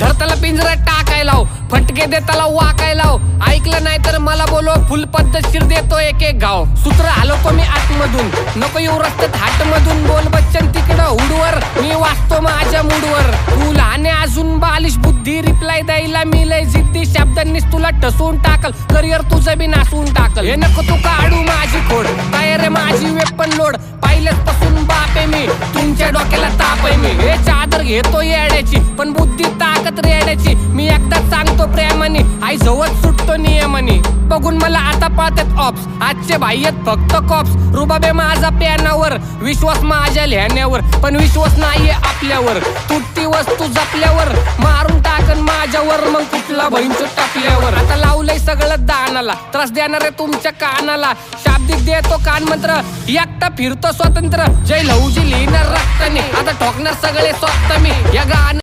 धरताला पिंजऱ्यात टाकाय लाव, फटके देताला वाकाय लाव. ऐकलं नाही तर मला बोलो, फुल पद्धतशीर देतो एक एक गाव. सूत्र हलवतो मी आतमधून, नको येऊ रस्त्यात हाटमधून. बोल बच्चन तिकडं हुडवर, मी वाचतो माझ्या मूडवर. तू लहान आहे अजून बालिश बुद्धी, रिप्लाय द्यायला मी लय जिद्दी. शब्दांनीच तुला ठसवून टाकल, करिअर तुझं बी नासून टाकल. हे नको तू काढू माझी खोड, तयार आहे माझी वेपन लोड. पहिलेच पासून बाप आहे मी, तुमच्या डोक्याला ताप आहे मी. हे चादर घेतो येड्याची, पण बुद्धी ताकद रेड्याची. मी एकदाच सांगतो प्रेमाने, आई जवळ सुटतो नियमाने. बघून मला आता पाहतात ऑप्स, आजचे भाई आहेत फक्त कॉप्स. रुबाबे माझा प्यानावर, विश्वास माझ्या लिहिण्यावर, पण विश्वास नाहीये आपल्यावर. तुटती वस्तू जपल्यावर, मारून टाकन माझ्यावर, मग कुठला बहिणचं टाकल्यावर. आता लावलंय सगळं दानाला, त्रास देणार आहे तुमच्या कानाला. शाब्दिक देतो कान मंत्र, एकटा फिरतो स्वतंत्र. जय लहूजी लिहिणार रक्ताने, आता ठोकणार सगळे स्वतः मी. या गाणं